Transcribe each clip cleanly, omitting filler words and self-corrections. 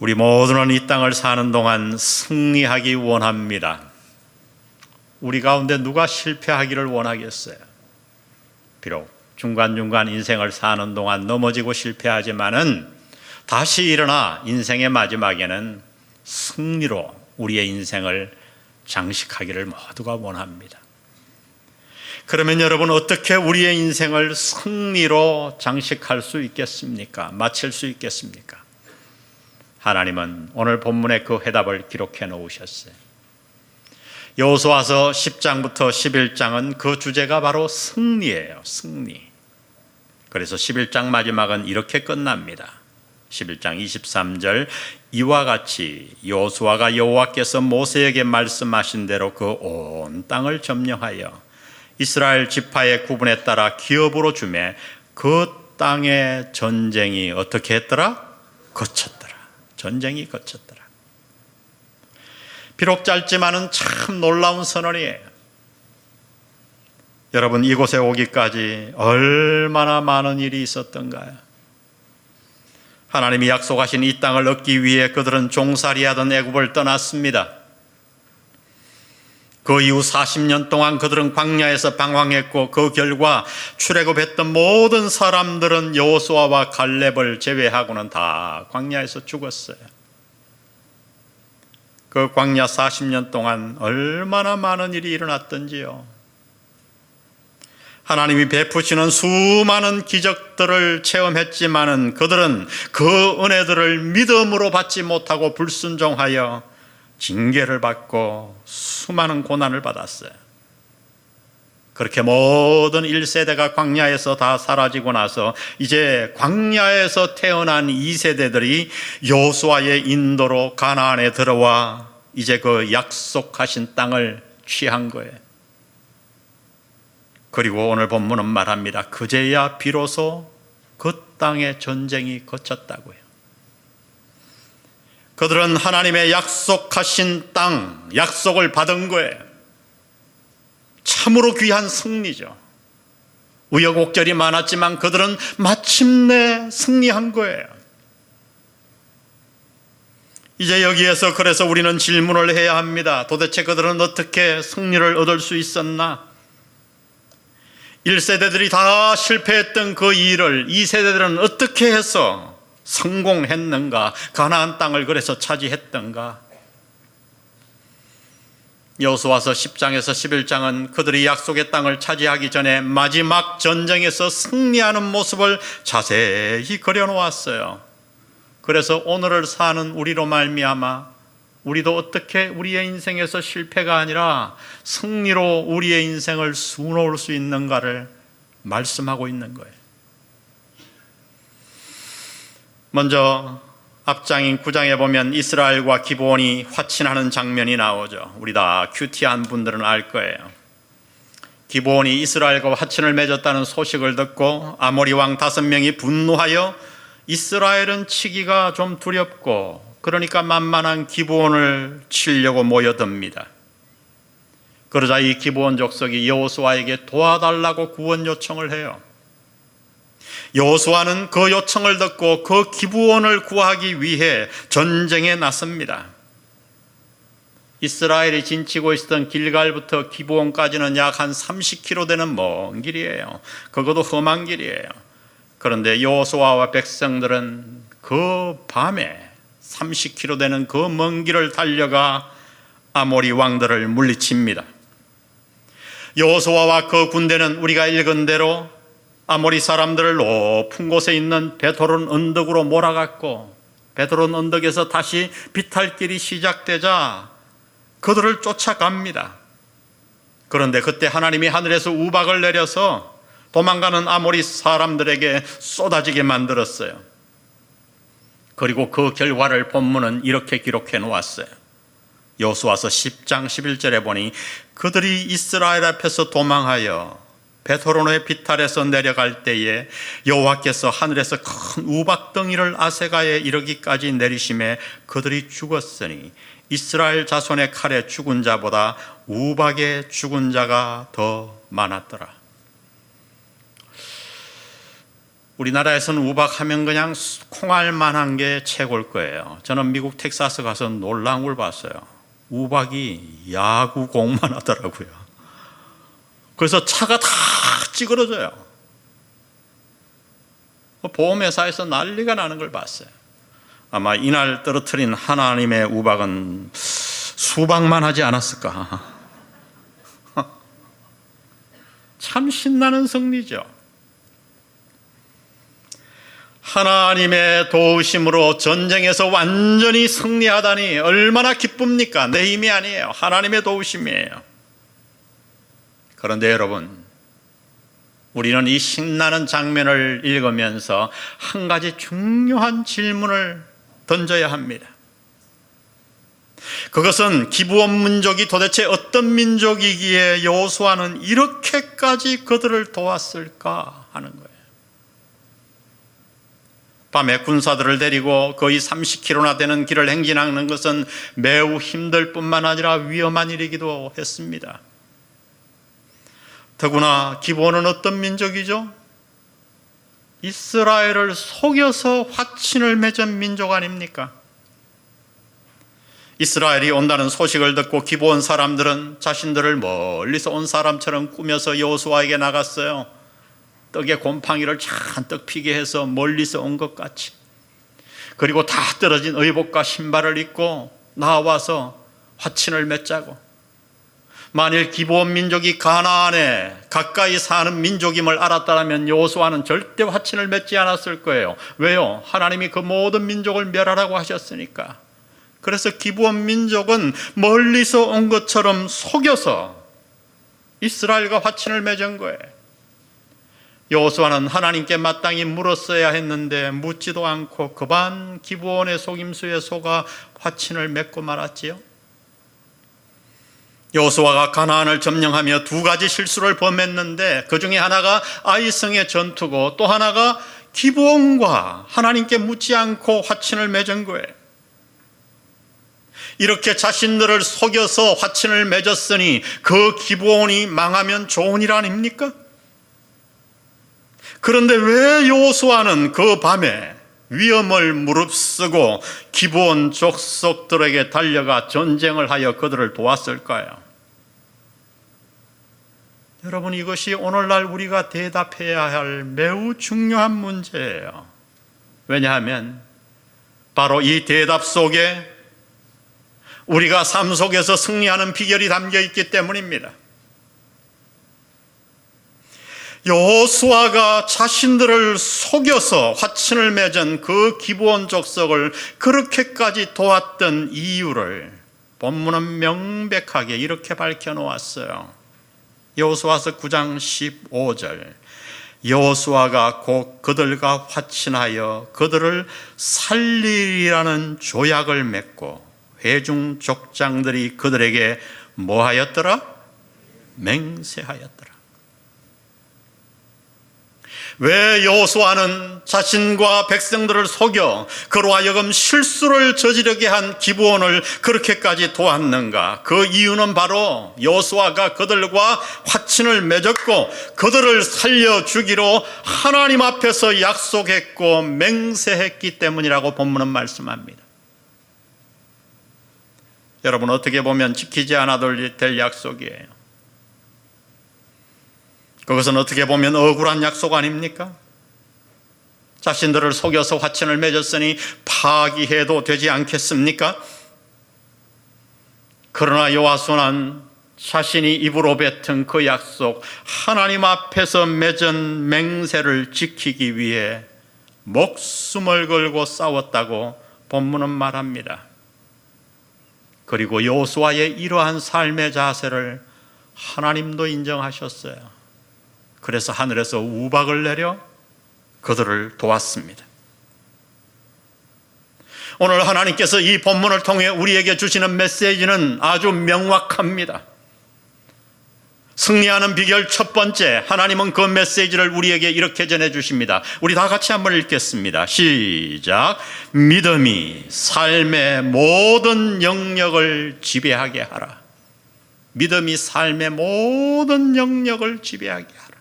우리 모두는 이 땅을 사는 동안 승리하기 원합니다. 우리 가운데 누가 실패하기를 원하겠어요? 비록 중간중간 인생을 사는 동안 넘어지고 실패하지만은 다시 일어나 인생의 마지막에는 승리로 우리의 인생을 장식하기를 모두가 원합니다. 그러면 여러분, 어떻게 우리의 인생을 승리로 장식할 수 있겠습니까? 마칠 수 있겠습니까? 하나님은 오늘 본문에 그 해답을 기록해 놓으셨어요. 여호수아서 10장부터 11장은 그 주제가 바로 승리예요. 승리. 그래서 11장 마지막은 이렇게 끝납니다. 11장 23절, 이와 같이 여호수아가 여호와께서 모세에게 말씀하신 대로 그 온 땅을 점령하여 이스라엘 지파의 구분에 따라 기업으로 주매 그 땅의 전쟁이 어떻게 했더라? 거쳤더라. 전쟁이 거쳤더라. 비록 짧지만은 참 놀라운 선언이에요. 여러분, 이곳에 오기까지 얼마나 많은 일이 있었던가요? 하나님이 약속하신 이 땅을 얻기 위해 그들은 종살이하던 애굽을 떠났습니다. 그 이후 40년 동안 그들은 광야에서 방황했고, 그 결과 출애굽했던 모든 사람들은 여호수아와 갈렙을 제외하고는 다 광야에서 죽었어요. 그 광야 40년 동안 얼마나 많은 일이 일어났던지요. 하나님이 베푸시는 수많은 기적들을 체험했지만은 그들은 그 은혜들을 믿음으로 받지 못하고 불순종하여 징계를 받고 수많은 고난을 받았어요. 그렇게 모든 1세대가 광야에서 다 사라지고 나서 이제 광야에서 태어난 2세대들이 여호수아의 인도로 가나안에 들어와 이제 그 약속하신 땅을 취한 거예요. 그리고 오늘 본문은 말합니다. 그제야 비로소 그 땅의 전쟁이 거쳤다고요. 그들은 하나님의 약속하신 땅, 약속을 받은 거예요. 참으로 귀한 승리죠. 우여곡절이 많았지만 그들은 마침내 승리한 거예요. 이제 여기에서 그래서 우리는 질문을 해야 합니다. 도대체 그들은 어떻게 승리를 얻을 수 있었나? 1세대들이 다 실패했던 그 일을 2세대들은 어떻게 해서 성공했는가? 가나안 땅을 그래서 차지했던가? 여호수아서 10장에서 11장은 그들이 약속의 땅을 차지하기 전에 마지막 전쟁에서 승리하는 모습을 자세히 그려놓았어요. 그래서 오늘을 사는 우리로 말미암아 우리도 어떻게 우리의 인생에서 실패가 아니라 승리로 우리의 인생을 수놓을 수 있는가를 말씀하고 있는 거예요. 먼저 앞장인 9장에 보면 이스라엘과 기브온이 화친하는 장면이 나오죠. 우리 다 큐티한 분들은 알 거예요. 기브온이 이스라엘과 화친을 맺었다는 소식을 듣고 아모리 왕 5명이 분노하여 이스라엘은 치기가 좀 두렵고 그러니까 만만한 기브온을 치려고 모여듭니다. 그러자 이 기브온 족속이 여호수아에게 도와달라고 구원 요청을 해요. 여호수아는 그 요청을 듣고 그 기브온을 구하기 위해 전쟁에 나섭니다. 이스라엘이 진치고 있었던 길갈부터 기브온까지는 약 한 30km 되는 먼 길이에요. 그것도 험한 길이에요. 그런데 여호수아와 백성들은 그 밤에 30km 되는 그 먼 길을 달려가 아모리 왕들을 물리칩니다. 여호수아와 그 군대는 우리가 읽은 대로 아모리 사람들을 높은 곳에 있는 베토론 언덕으로 몰아갔고, 베토론 언덕에서 다시 비탈길이 시작되자 그들을 쫓아갑니다. 그런데 그때 하나님이 하늘에서 우박을 내려서 도망가는 아모리 사람들에게 쏟아지게 만들었어요. 그리고 그 결과를 본문은 이렇게 기록해 놓았어요. 여호수아서 10장 11절에 보니 그들이 이스라엘 앞에서 도망하여 베토론의 비탈에서 내려갈 때에 여호와께서 하늘에서 큰 우박덩이를 아세가에 이르기까지 내리심에 그들이 죽었으니 이스라엘 자손의 칼에 죽은 자보다 우박에 죽은 자가 더 많았더라. 우리나라에서는 우박하면 그냥 콩알만한 게 최고일 거예요. 저는 미국 텍사스 가서 놀라운 걸 봤어요. 우박이 야구공만 하더라고요. 그래서 차가 다 찌그러져요. 보험회사에서 난리가 나는 걸 봤어요. 아마 이날 떨어뜨린 하나님의 우박은 수박만 하지 않았을까. 참 신나는 승리죠. 하나님의 도우심으로 전쟁에서 완전히 승리하다니 얼마나 기쁩니까? 내 힘이 아니에요. 하나님의 도우심이에요. 그런데 여러분, 우리는 이 신나는 장면을 읽으면서 한 가지 중요한 질문을 던져야 합니다. 그것은 기브온 민족이 도대체 어떤 민족이기에 여호수아는 이렇게까지 그들을 도왔을까 하는 거예요. 밤에 군사들을 데리고 거의 30km나 되는 길을 행진하는 것은 매우 힘들 뿐만 아니라 위험한 일이기도 했습니다. 더구나 기브온은 어떤 민족이죠? 이스라엘을 속여서 화친을 맺은 민족 아닙니까? 이스라엘이 온다는 소식을 듣고 기브온 사람들은 자신들을 멀리서 온 사람처럼 꾸며서 여호수아에게 나갔어요. 떡에 곰팡이를 잔뜩 피게 해서 멀리서 온 것 같이. 그리고 다 떨어진 의복과 신발을 입고 나와서 화친을 맺자고. 만일 기브온 민족이 가나안에 가까이 사는 민족임을 알았다면 여호수아는 절대 화친을 맺지 않았을 거예요. 왜요? 하나님이 그 모든 민족을 멸하라고 하셨으니까. 그래서 기브온 민족은 멀리서 온 것처럼 속여서 이스라엘과 화친을 맺은 거예요. 여호수아는 하나님께 마땅히 물었어야 했는데 묻지도 않고 그반 기브온의 속임수에 속아 화친을 맺고 말았지요. 여호수아가 가나안을 점령하며 두 가지 실수를 범했는데 그 중에 하나가 아이성의 전투고 또 하나가 기브온과 하나님께 묻지 않고 화친을 맺은 거예요. 이렇게 자신들을 속여서 화친을 맺었으니 그 기브온이 망하면 좋은 일 아닙니까? 그런데 왜 여호수아는 그 밤에 위험을 무릅쓰고 기브온 족속들에게 달려가 전쟁을 하여 그들을 도왔을까요? 여러분, 이것이 오늘날 우리가 대답해야 할 매우 중요한 문제예요. 왜냐하면 바로 이 대답 속에 우리가 삶 속에서 승리하는 비결이 담겨 있기 때문입니다. 여호수아가 자신들을 속여서 화친을 맺은 그 기브온 족속을 그렇게까지 도왔던 이유를 본문은 명백하게 이렇게 밝혀놓았어요. 여호수아서 9장 15절, 여호수아가 곧 그들과 화친하여 그들을 살리리라는 조약을 맺고 회중 족장들이 그들에게 뭐하였더라? 맹세하였더라. 왜 여호수아는 자신과 백성들을 속여 그로 하여금 실수를 저지르게 한 기브온을 그렇게까지 도왔는가? 그 이유는 바로 여호수아가 그들과 화친을 맺었고 그들을 살려주기로 하나님 앞에서 약속했고 맹세했기 때문이라고 본문은 말씀합니다. 여러분, 어떻게 보면 지키지 않아도 될 약속이에요. 그것은 어떻게 보면 억울한 약속 아닙니까? 자신들을 속여서 화친을 맺었으니 파기해도 되지 않겠습니까? 그러나 여호수아는 자신이 입으로 뱉은 그 약속, 하나님 앞에서 맺은 맹세를 지키기 위해 목숨을 걸고 싸웠다고 본문은 말합니다. 그리고 여호수아의 이러한 삶의 자세를 하나님도 인정하셨어요. 그래서 하늘에서 우박을 내려 그들을 도왔습니다. 오늘 하나님께서 이 본문을 통해 우리에게 주시는 메시지는 아주 명확합니다. 승리하는 비결 첫 번째, 하나님은 그 메시지를 우리에게 이렇게 전해주십니다. 우리 다 같이 한번 읽겠습니다. 시작. 믿음이 삶의 모든 영역을 지배하게 하라. 믿음이 삶의 모든 영역을 지배하게 하라.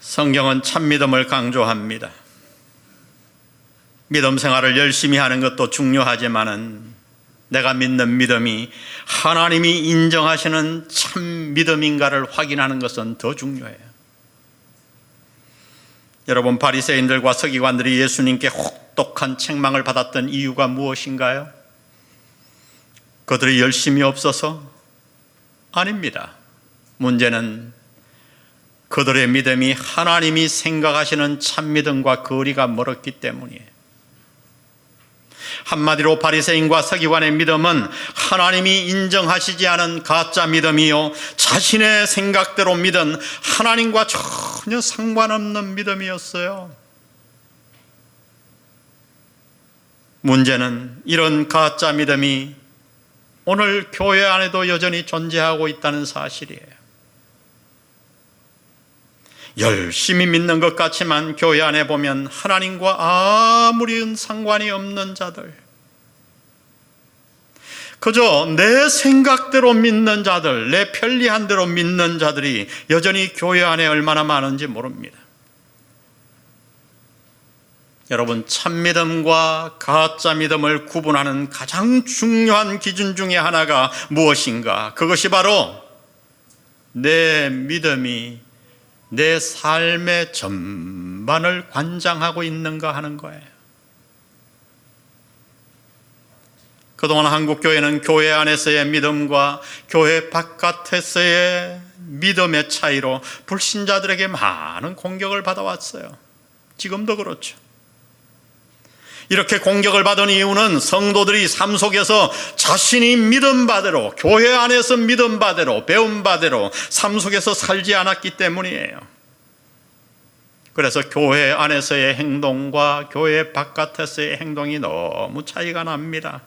성경은 참 믿음을 강조합니다. 믿음 생활을 열심히 하는 것도 중요하지만은 내가 믿는 믿음이 하나님이 인정하시는 참 믿음인가를 확인하는 것은 더 중요해요. 여러분, 바리새인들과 서기관들이 예수님께 혹독한 책망을 받았던 이유가 무엇인가요? 그들이 열심이 없어서? 아닙니다. 문제는 그들의 믿음이 하나님이 생각하시는 참 믿음과 거리가 멀었기 때문이에요. 한마디로 바리새인과 서기관의 믿음은 하나님이 인정하시지 않은 가짜 믿음이요, 자신의 생각대로 믿은 하나님과 전혀 상관없는 믿음이었어요. 문제는 이런 가짜 믿음이 오늘 교회 안에도 여전히 존재하고 있다는 사실이에요. 열심히 믿는 것 같지만 교회 안에 보면 하나님과 아무리 상관이 없는 자들, 그저 내 생각대로 믿는 자들, 내 편리한 대로 믿는 자들이 여전히 교회 안에 얼마나 많은지 모릅니다. 여러분, 참 믿음과 가짜 믿음을 구분하는 가장 중요한 기준 중에 하나가 무엇인가? 그것이 바로 내 믿음이 내 삶의 전반을 관장하고 있는가 하는 거예요. 그동안 한국교회는 교회 안에서의 믿음과 교회 바깥에서의 믿음의 차이로 불신자들에게 많은 공격을 받아왔어요. 지금도 그렇죠. 이렇게 공격을 받은 이유는 성도들이 삶 속에서 자신이 믿은 바대로, 교회 안에서 믿은 바대로, 배운 바대로 삶 속에서 살지 않았기 때문이에요. 그래서 교회 안에서의 행동과 교회 바깥에서의 행동이 너무 차이가 납니다.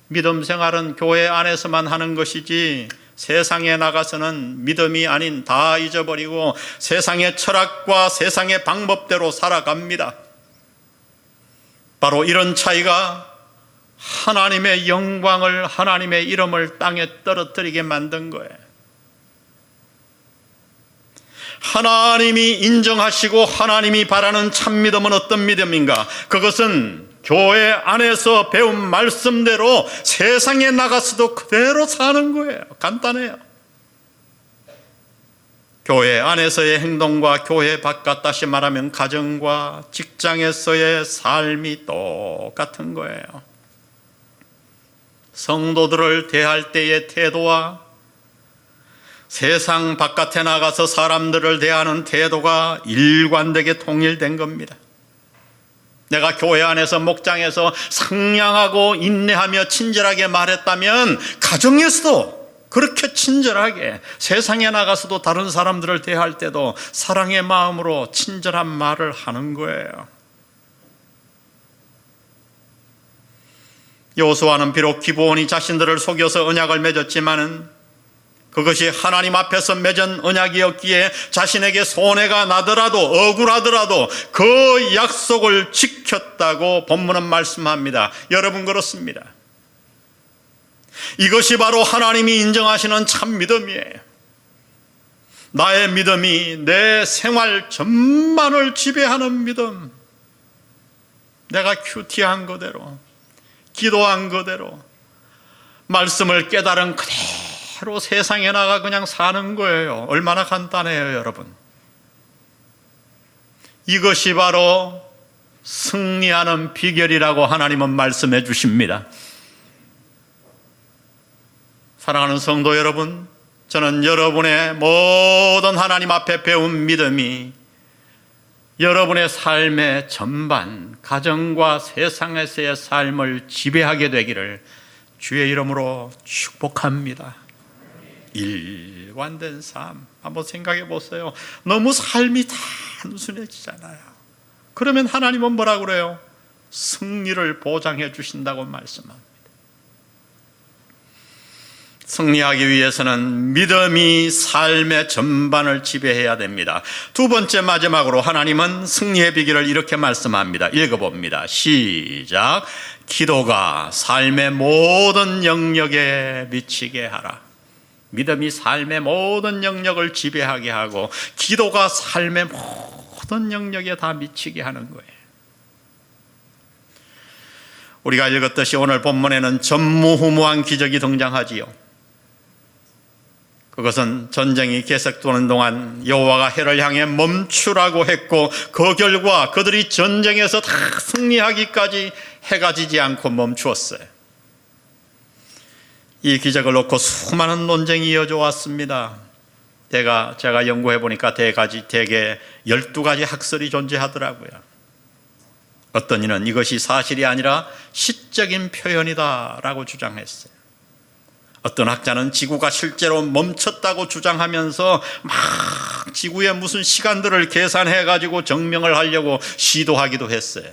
믿음 생활은 교회 안에서만 하는 것이지 세상에 나가서는 믿음이 아닌 다 잊어버리고 세상의 철학과 세상의 방법대로 살아갑니다. 바로 이런 차이가 하나님의 영광을, 하나님의 이름을 땅에 떨어뜨리게 만든 거예요. 하나님이 인정하시고 하나님이 바라는 참 믿음은 어떤 믿음인가? 그것은 교회 안에서 배운 말씀대로 세상에 나가서도 그대로 사는 거예요. 간단해요. 교회 안에서의 행동과 교회 바깥, 다시 말하면 가정과 직장에서의 삶이 똑같은 거예요. 성도들을 대할 때의 태도와 세상 바깥에 나가서 사람들을 대하는 태도가 일관되게 통일된 겁니다. 내가 교회 안에서 목장에서 상냥하고 인내하며 친절하게 말했다면 가정에서도 그렇게 친절하게, 세상에 나가서도 다른 사람들을 대할 때도 사랑의 마음으로 친절한 말을 하는 거예요. 여호수아는 비록 기브온이 자신들을 속여서 언약을 맺었지만은 그것이 하나님 앞에서 맺은 언약이었기에 자신에게 손해가 나더라도, 억울하더라도 그 약속을 지켰다고 본문은 말씀합니다. 여러분, 그렇습니다. 이것이 바로 하나님이 인정하시는 참 믿음이에요. 나의 믿음이 내 생활 전반을 지배하는 믿음. 내가 큐티한 그대로, 기도한 그대로, 말씀을 깨달은 그대로 세상에 나가 그냥 사는 거예요. 얼마나 간단해요, 여러분. 이것이 바로 승리하는 비결이라고 하나님은 말씀해 주십니다. 사랑하는 성도 여러분, 저는 여러분의 모든 하나님 앞에 배운 믿음이 여러분의 삶의 전반, 가정과 세상에서의 삶을 지배하게 되기를 주의 이름으로 축복합니다. 일관된 삶, 한번 생각해 보세요. 너무 삶이 단순해지잖아요. 그러면 하나님은 뭐라고 그래요? 승리를 보장해 주신다고 말씀합니다. 승리하기 위해서는 믿음이 삶의 전반을 지배해야 됩니다. 두 번째, 마지막으로 하나님은 승리의 비결을 이렇게 말씀합니다. 읽어봅니다. 시작. 기도가 삶의 모든 영역에 미치게 하라. 믿음이 삶의 모든 영역을 지배하게 하고 기도가 삶의 모든 영역에 다 미치게 하는 거예요. 우리가 읽었듯이 오늘 본문에는 전무후무한 기적이 등장하지요. 그것은 전쟁이 계속되는 동안 여호와가 해를 향해 멈추라고 했고 그 결과 그들이 전쟁에서 다 승리하기까지 해가 지지 않고 멈추었어요. 이 기적을 놓고 수많은 논쟁이 이어져 왔습니다. 제가 연구해 보니까 대개 12가지 학설이 존재하더라고요. 어떤 이는 이것이 사실이 아니라 시적인 표현이다라고 주장했어요. 어떤 학자는 지구가 실제로 멈췄다고 주장하면서 막 지구의 무슨 시간들을 계산해 가지고 증명을 하려고 시도하기도 했어요.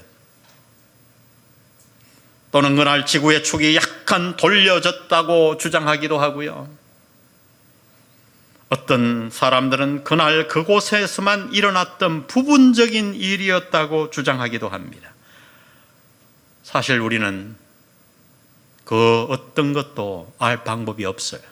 또는 그날 지구의 축이 약간 돌려졌다고 주장하기도 하고요. 어떤 사람들은 그날 그곳에서만 일어났던 부분적인 일이었다고 주장하기도 합니다. 사실 우리는 그 어떤 것도 알 방법이 없어요.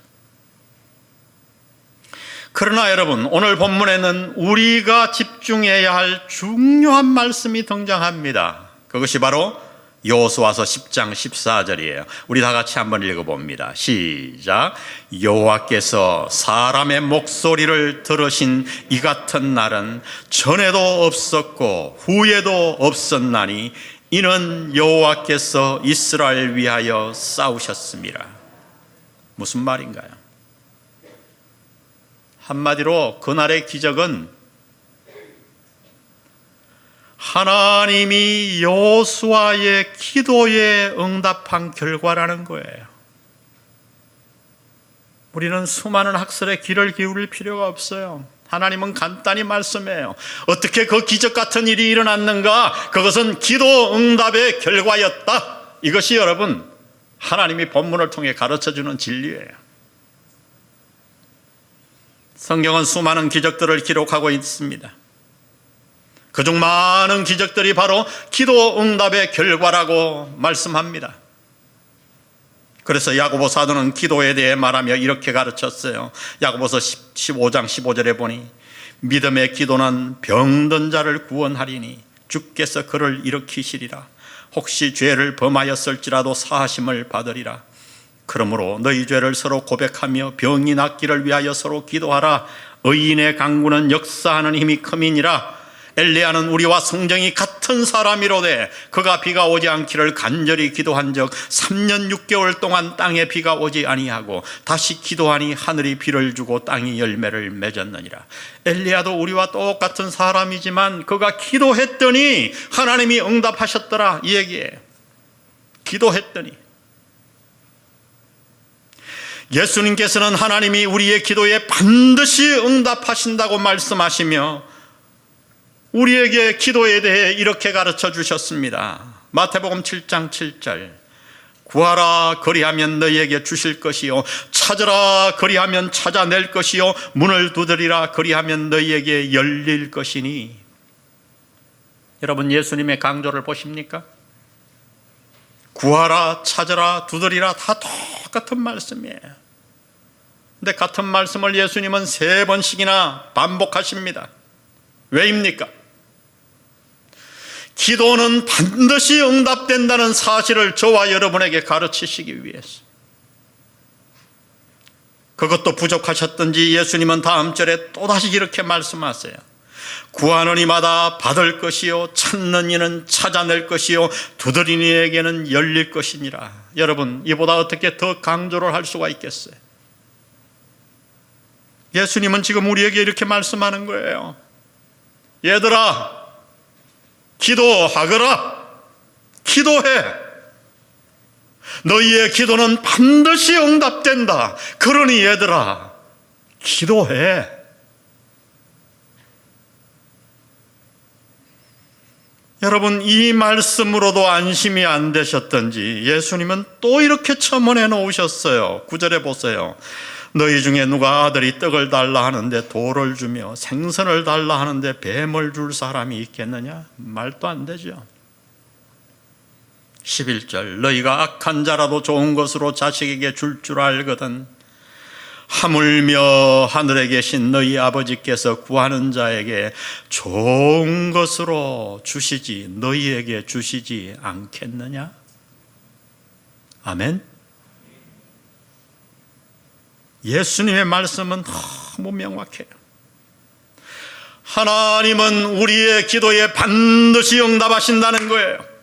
그러나 여러분, 오늘 본문에는 우리가 집중해야 할 중요한 말씀이 등장합니다. 그것이 바로 여호수아서 10장 14절이에요. 우리 다 같이 한번 읽어봅니다. 시작. 여호와께서 사람의 목소리를 들으신 이 같은 날은 전에도 없었고 후에도 없었나니 이는 여호와께서 이스라엘 위하여 싸우셨습니다. 무슨 말인가요? 한마디로 그날의 기적은 하나님이 여호수아의 기도에 응답한 결과라는 거예요. 우리는 수많은 학설에 귀를 기울일 필요가 없어요. 하나님은 간단히 말씀해요. 어떻게 그 기적 같은 일이 일어났는가? 그것은 기도 응답의 결과였다. 이것이 여러분 하나님이 본문을 통해 가르쳐주는 진리예요. 성경은 수많은 기적들을 기록하고 있습니다. 그중 많은 기적들이 바로 기도 응답의 결과라고 말씀합니다. 그래서 야고보 사도는 기도에 대해 말하며 이렇게 가르쳤어요. 야고보서 15장 15절에 보니 믿음의 기도는 병든 자를 구원하리니 주께서 그를 일으키시리라. 혹시 죄를 범하였을지라도 사하심을 받으리라. 그러므로 너희 죄를 서로 고백하며 병이 낫기를 위하여 서로 기도하라. 의인의 강구는 역사하는 힘이 큼이니라. 엘리야는 우리와 성정이 같은 사람이로되 그가 비가 오지 않기를 간절히 기도한 적 3년 6개월 동안 땅에 비가 오지 아니하고 다시 기도하니 하늘이 비를 주고 땅이 열매를 맺었느니라. 엘리야도 우리와 똑같은 사람이지만 그가 기도했더니 하나님이 응답하셨더라, 이 얘기예요. 기도했더니. 예수님께서는 하나님이 우리의 기도에 반드시 응답하신다고 말씀하시며 우리에게 기도에 대해 이렇게 가르쳐 주셨습니다. 마태복음 7장 7절. 구하라 그리하면 너희에게 주실 것이요 찾으라 그리하면 찾아낼 것이요 문을 두드리라 그리하면 너희에게 열릴 것이니. 여러분, 예수님의 강조를 보십니까? 구하라 찾으라 두드리라 다 똑같은 말씀이에요. 근데 같은 말씀을 예수님은 3번씩이나 반복하십니다. 왜입니까? 기도는 반드시 응답된다는 사실을 저와 여러분에게 가르치시기 위해서. 그것도 부족하셨던지 예수님은 다음 절에 또다시 이렇게 말씀하세요. 구하는 이마다 받을 것이요 찾는 이는 찾아낼 것이요 두드리는 이에게는 열릴 것이니라. 여러분, 이보다 어떻게 더 강조를 할 수가 있겠어요? 예수님은 지금 우리에게 이렇게 말씀하는 거예요. 얘들아, 기도하거라. 기도해. 너희의 기도는 반드시 응답된다. 그러니 얘들아, 기도해. 여러분, 이 말씀으로도 안심이 안 되셨던지 예수님은 또 이렇게 첨언해 놓으셨어요. 9절에 보세요. 너희 중에 누가 아들이 떡을 달라 하는데 돌을 주며 생선을 달라 하는데 뱀을 줄 사람이 있겠느냐? 말도 안 되죠. 11절. 너희가 악한 자라도 좋은 것으로 자식에게 줄 알거든 하물며 하늘에 계신 너희 아버지께서 구하는 자에게 좋은 것으로 주시지 너희에게 주시지 않겠느냐? 아멘. 예수님의 말씀은 너무 명확해요. 하나님은 우리의 기도에 반드시 응답하신다는 거예요.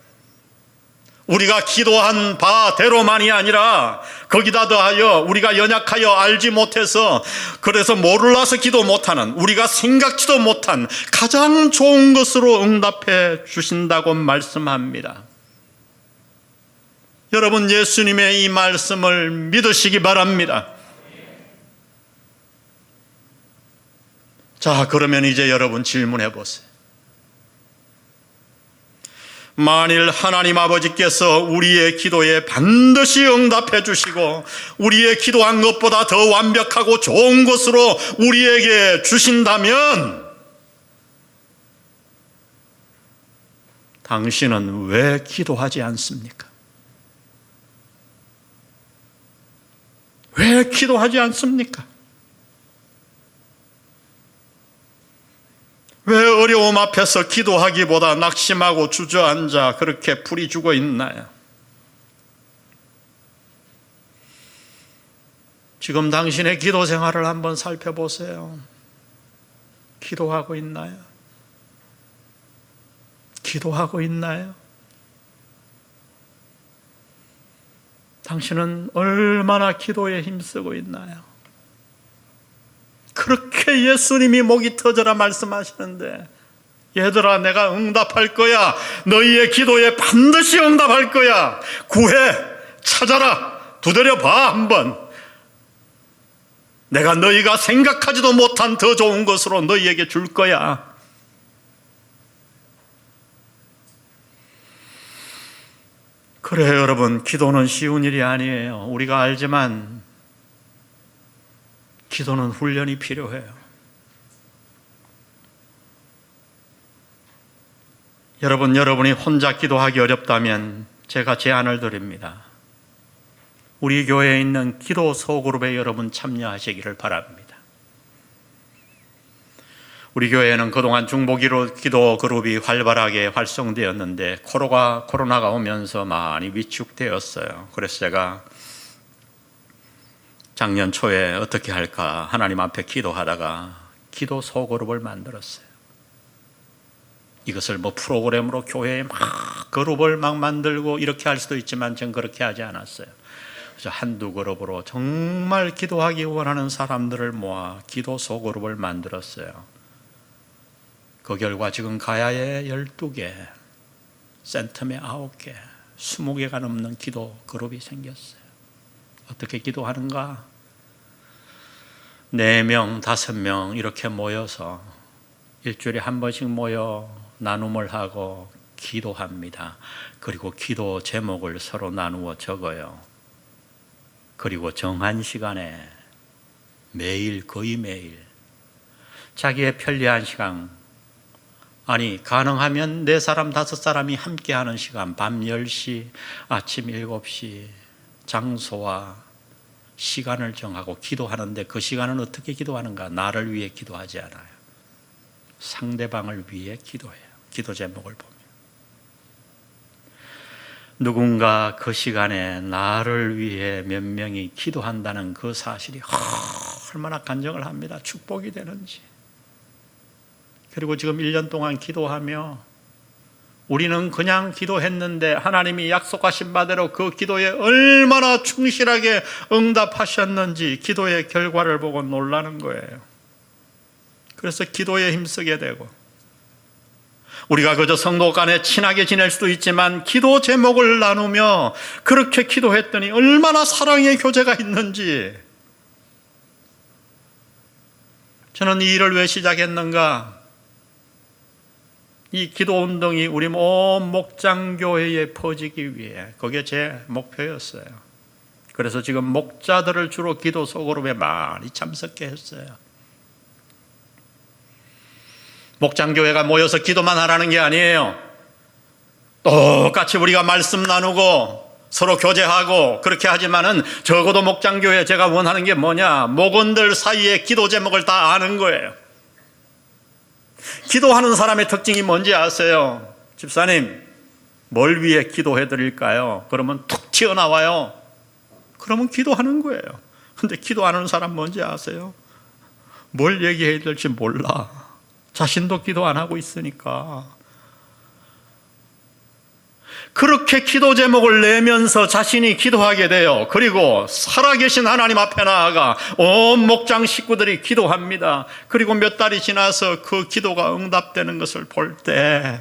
우리가 기도한 바대로만이 아니라 거기다 더하여 우리가 연약하여 알지 못해서 그래서 몰라서 기도 못하는 우리가 생각지도 못한 가장 좋은 것으로 응답해 주신다고 말씀합니다. 여러분, 예수님의 이 말씀을 믿으시기 바랍니다. 자, 그러면 이제 여러분 질문해 보세요. 만일 하나님 아버지께서 우리의 기도에 반드시 응답해 주시고 우리의 기도한 것보다 더 완벽하고 좋은 것으로 우리에게 주신다면 당신은 왜 기도하지 않습니까? 왜 기도하지 않습니까? 왜 어려움 앞에서 기도하기보다 낙심하고 주저앉아 그렇게 풀이 죽어 있나요? 지금 당신의 기도 생활을 한번 살펴보세요. 기도하고 있나요? 기도하고 있나요? 당신은 얼마나 기도에 힘쓰고 있나요? 그렇게 예수님이 목이 터져라 말씀하시는데, 얘들아 내가 응답할 거야. 너희의 기도에 반드시 응답할 거야. 구해, 찾아라, 두드려 봐 한번. 내가 너희가 생각하지도 못한 더 좋은 것으로 너희에게 줄 거야. 그래요, 여러분. 기도는 쉬운 일이 아니에요. 우리가 알지만 기도는 훈련이 필요해요. 여러분이 혼자 기도하기 어렵다면 제가 제안을 드립니다. 우리 교회에 있는 기도 소그룹에 여러분 참여하시기를 바랍니다. 우리 교회에는 그동안 중보기도 기도 그룹이 활발하게 활성되었는데 코로나가 오면서 많이 위축되었어요. 그래서 제가 작년 초에 어떻게 할까 하나님 앞에 기도하다가 기도 소그룹을 만들었어요. 이것을 프로그램으로 교회에 막 그룹을 막 만들고 이렇게 할 수도 있지만 전 그렇게 하지 않았어요. 그래서 한두 그룹으로 정말 기도하기 원하는 사람들을 모아 기도 소그룹을 만들었어요. 그 결과 지금 가야에 12개, 센텀에 9개, 20개가 넘는 기도 그룹이 생겼어요. 어떻게 기도하는가? 4명, 5명 이렇게 모여서 일주일에 한 번씩 모여 나눔을 하고 기도합니다. 그리고 기도 제목을 서로 나누어 적어요. 그리고 정한 시간에 거의 매일 자기의 편리한 시간, 가능하면 4사람, 5사람이 함께하는 시간, 밤 10시, 아침 7시 장소와 시간을 정하고 기도하는데 그 시간은 어떻게 기도하는가? 나를 위해 기도하지 않아요. 상대방을 위해 기도해요. 기도 제목을 보면 누군가 그 시간에 나를 위해 몇 명이 기도한다는 그 사실이 얼마나 간증을 합니다. 축복이 되는지. 그리고 지금 1년 동안 기도하며 우리는 그냥 기도했는데 하나님이 약속하신 바대로 그 기도에 얼마나 충실하게 응답하셨는지 기도의 결과를 보고 놀라는 거예요. 그래서 기도에 힘쓰게 되고, 우리가 그저 성도 간에 친하게 지낼 수도 있지만 기도 제목을 나누며 그렇게 기도했더니 얼마나 사랑의 교제가 있는지. 저는 이 일을 왜 시작했는가? 이 기도 운동이 우리 온 목장교회에 퍼지기 위해, 그게 제 목표였어요. 그래서 지금 목자들을 주로 기도 소그룹에 많이 참석해 했어요. 목장교회가 모여서 기도만 하라는 게 아니에요. 똑같이 우리가 말씀 나누고 서로 교제하고 그렇게 하지만은 적어도 목장교회 제가 원하는 게 뭐냐? 목원들 사이에 기도 제목을 다 아는 거예요. 기도하는 사람의 특징이 뭔지 아세요? 집사님, 뭘 위해 기도해 드릴까요? 그러면 툭 튀어나와요. 그러면 기도하는 거예요. 근데 기도하는 사람 뭔지 아세요? 뭘 얘기해야 될지 몰라. 자신도 기도 안 하고 있으니까. 그렇게 기도 제목을 내면서 자신이 기도하게 돼요. 그리고 살아계신 하나님 앞에 나아가 온 목장 식구들이 기도합니다. 그리고 몇 달이 지나서 그 기도가 응답되는 것을 볼 때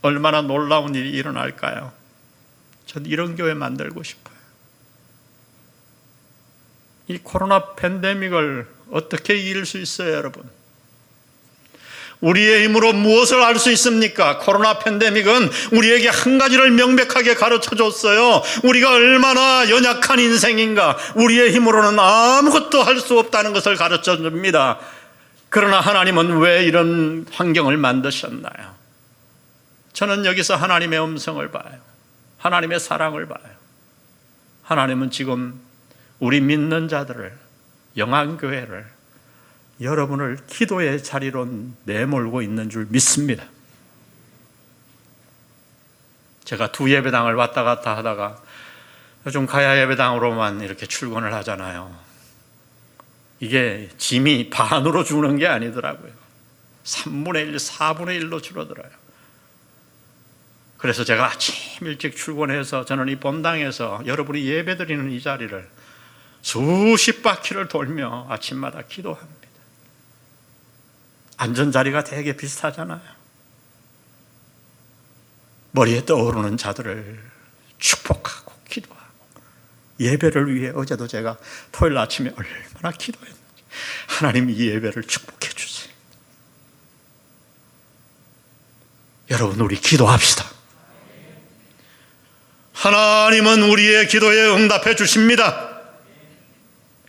얼마나 놀라운 일이 일어날까요? 전 이런 교회 만들고 싶어요. 이 코로나 팬데믹을 어떻게 이길 수 있어요, 여러분? 우리의 힘으로 무엇을 할 수 있습니까? 코로나 팬데믹은 우리에게 한 가지를 명백하게 가르쳐 줬어요. 우리가 얼마나 연약한 인생인가. 우리의 힘으로는 아무것도 할 수 없다는 것을 가르쳐 줍니다. 그러나 하나님은 왜 이런 환경을 만드셨나요? 저는 여기서 하나님의 음성을 봐요. 하나님의 사랑을 봐요. 하나님은 지금 우리 믿는 자들을, 영안교회를, 여러분을 기도의 자리로 내몰고 있는 줄 믿습니다. 제가 두 예배당을 왔다 갔다 하다가 요즘 가야 예배당으로만 이렇게 출근을 하잖아요. 이게 짐이 반으로 주는 게 아니더라고요. 3분의 1, 4분의 1로 줄어들어요. 그래서 제가 아침 일찍 출근해서 저는 이 본당에서 여러분이 예배드리는 이 자리를 수십 바퀴를 돌며 아침마다 기도합니다. 앉은 자리가 되게 비슷하잖아요. 머리에 떠오르는 자들을 축복하고 기도하고 예배를 위해 어제도 제가 토요일 아침에 얼마나 기도했는지 하나님 이 예배를 축복해 주세요. 여러분 우리 기도합시다. 하나님은 우리의 기도에 응답해 주십니다.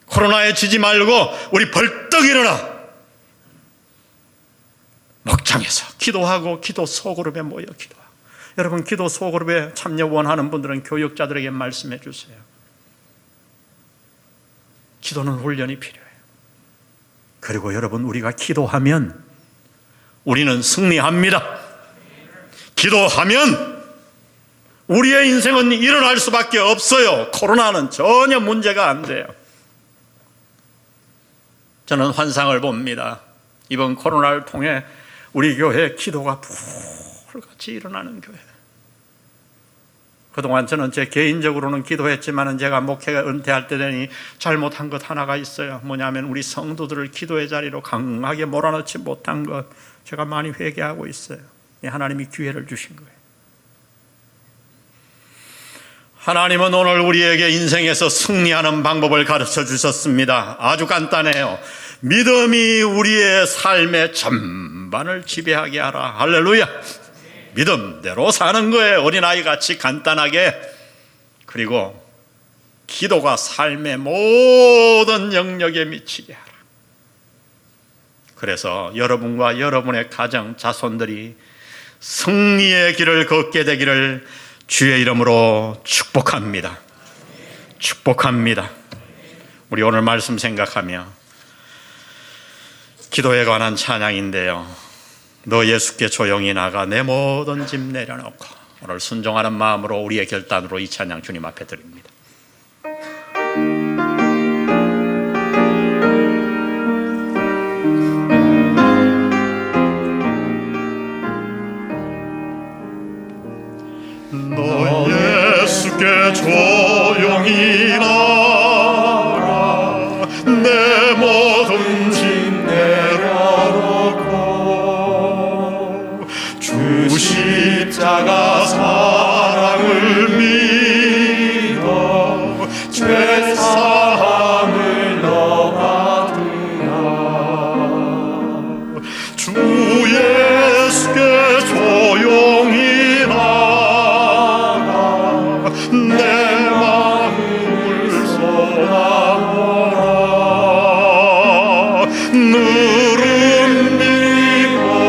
코로나에 지지 말고 우리 벌떡 일어나 목장에서 기도하고 기도 소그룹에 모여 기도하고. 여러분 기도 소그룹에 참여 원하는 분들은 교육자들에게 말씀해 주세요. 기도는 훈련이 필요해요. 그리고 여러분 우리가 기도하면 우리는 승리합니다. 기도하면 우리의 인생은 일어날 수밖에 없어요. 코로나는 전혀 문제가 안 돼요. 저는 환상을 봅니다. 이번 코로나를 통해 우리 교회 기도가 불같이 일어나는 교회. 그동안 저는 제 개인적으로는 기도했지만 제가 목회가 은퇴할 때 되니 잘못한 것 하나가 있어요. 뭐냐면 우리 성도들을 기도의 자리로 강하게 몰아넣지 못한 것, 제가 많이 회개하고 있어요. 하나님이 기회를 주신 거예요. 하나님은 오늘 우리에게 인생에서 승리하는 방법을 가르쳐 주셨습니다. 아주 간단해요. 믿음이 우리의 삶의 전반을 지배하게 하라. 할렐루야. 믿음대로 사는 거예요. 어린아이같이 간단하게. 그리고 기도가 삶의 모든 영역에 미치게 하라. 그래서 여러분과 여러분의 가정, 자손들이 승리의 길을 걷게 되기를 주의 이름으로 축복합니다. 축복합니다. 우리 오늘 말씀 생각하며 기도에 관한 찬양인데요. 너 예수께 조용히 나가 내 모든 짐 내려놓고, 오늘 순종하는 마음으로 우리의 결단으로 이 찬양 주님 앞에 드립니다. 너 예수께 조용히 나가 내 모든 짐 내려놓고 주 십자가 사랑을 믿어 죄 사함을 너 받으라. 주 예수께 조용히 나가 내 마음을 쏟아보라. 누름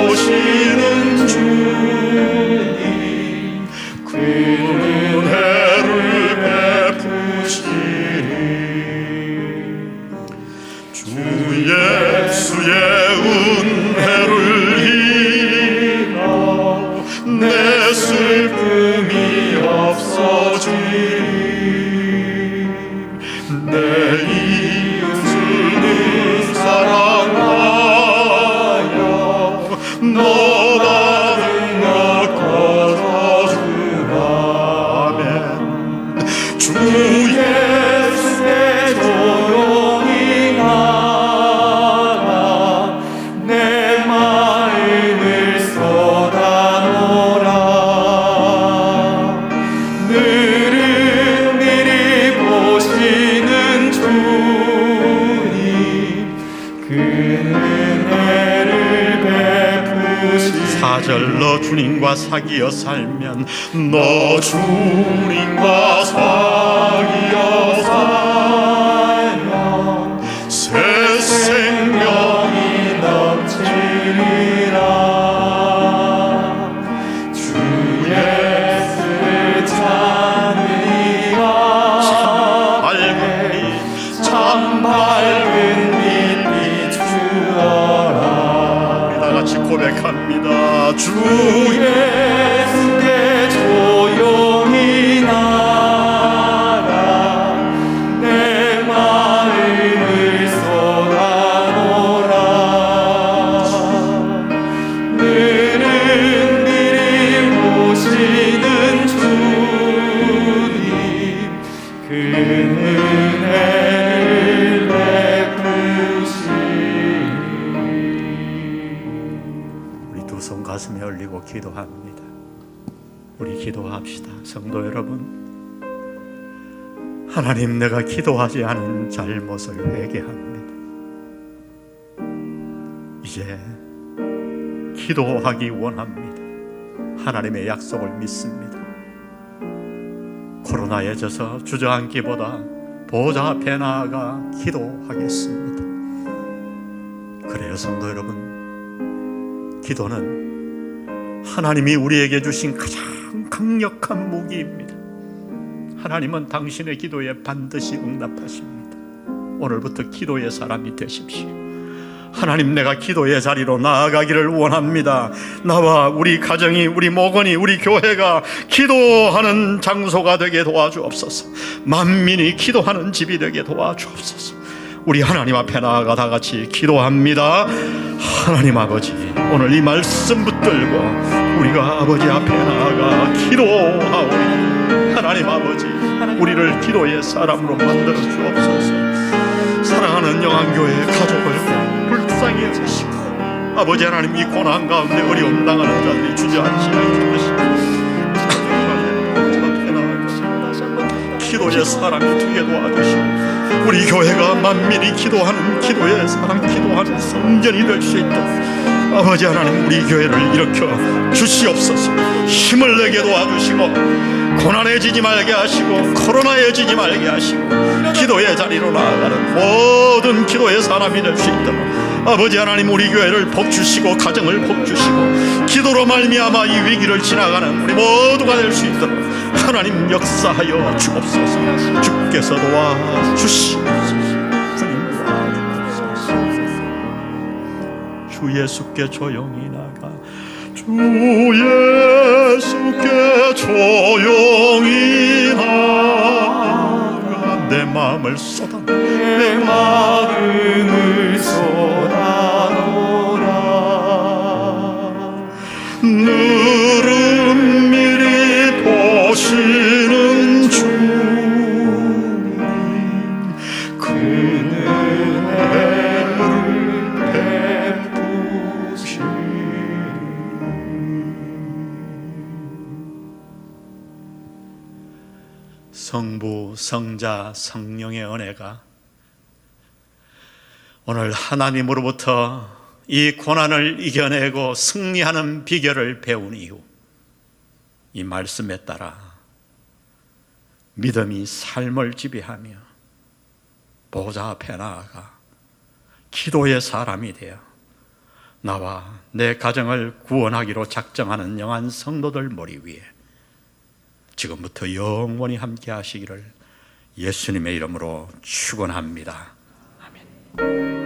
믿고시는 주님 그 은혜를 너 받은 것 거둬주라. 아멘. 주 예수께 조용히 나가 내 마음을 쏟아놓으라. 늘은 미리 보시는 주님 그 은혜를 베푸시. 사절로 주님과 사귀어 살면 너 주님과 사귀어 살면 새 생명이 넘치리라. 주 예수를 찾으리라. 참 밝은 빛 비추어라. 다 같이 고백합니다. 주 예수께 조용히 나가 내 마음을 쏟아놓으라. 늘은 미리 보시는 주님 그 은혜를 베푸시니. 우리 두 손 가슴에 올리고 기도합니다. 우리 기도합시다. 성도 여러분, 하나님, 내가 기도하지 않은 잘못을 회개합니다. 이제 기도하기 원합니다. 하나님의 약속을 믿습니다. 코로나에 져서 주저앉기보다 보좌 앞에 나아가 기도하겠습니다. 그래요, 성도 여러분, 기도는 하나님이 우리에게 주신 가장 강력한 무기입니다. 하나님은 당신의 기도에 반드시 응답하십니다. 오늘부터 기도의 사람이 되십시오. 하나님, 내가 기도의 자리로 나아가기를 원합니다. 나와 우리 가정이, 우리 목원이, 우리 교회가 기도하는 장소가 되게 도와주옵소서. 만민이 기도하는 집이 되게 도와주옵소서. 우리 하나님 앞에 나아가 다 같이 기도합니다. 하나님 아버지, 오늘 이 말씀 붙들고 우리가 아버지 앞에 나아가 기도하오니 하나님 아버지, 우리를 기도의 사람으로 만들어 주옵소서. 사랑하는 영안교회 가족을 불쌍히 여기시고 아버지 하나님, 이 고난 가운데 어려움 당하는 자들이 주저앉지 않게 하시고 기도의 사람이 되게 도와주시고 우리 교회가 만민이 기도하는 기도의 사람, 기도하는 성전이 될 수 있도록 아버지 하나님, 우리 교회를 일으켜 주시옵소서. 힘을 내게 도와주시고 고난에 지지 말게 하시고 코로나에 지지 말게 하시고 기도의 자리로 나아가는 모든 기도의 사람이 될 수 있도록 아버지 하나님, 우리 교회를 복주시고 가정을 복주시고 기도로 말미암아 이 위기를 지나가는 우리 모두가 될 수 있도록 하나님 역사하여 주옵소서. 주께서 도와주시옵소서. 주님 도와주옵소서. 주 예수께 조용히 나가 주 예수께 조용히 나가 내 마음을 쏟아 내 마음을 쏟아놓으라. 늘은 미리 보시는 주님 그 은혜를 베푸시니. 성부, 성자, 성령의 은혜가 오늘 하나님으로부터 이 고난을 이겨내고 승리하는 비결을 배운 이후 이 말씀에 따라 믿음이 삶을 지배하며 보좌 앞에 나아가 기도의 사람이 되어 나와 내 가정을 구원하기로 작정하는 영한 성도들 머리 위에 지금부터 영원히 함께 하시기를 예수님의 이름으로 축원합니다. 아멘.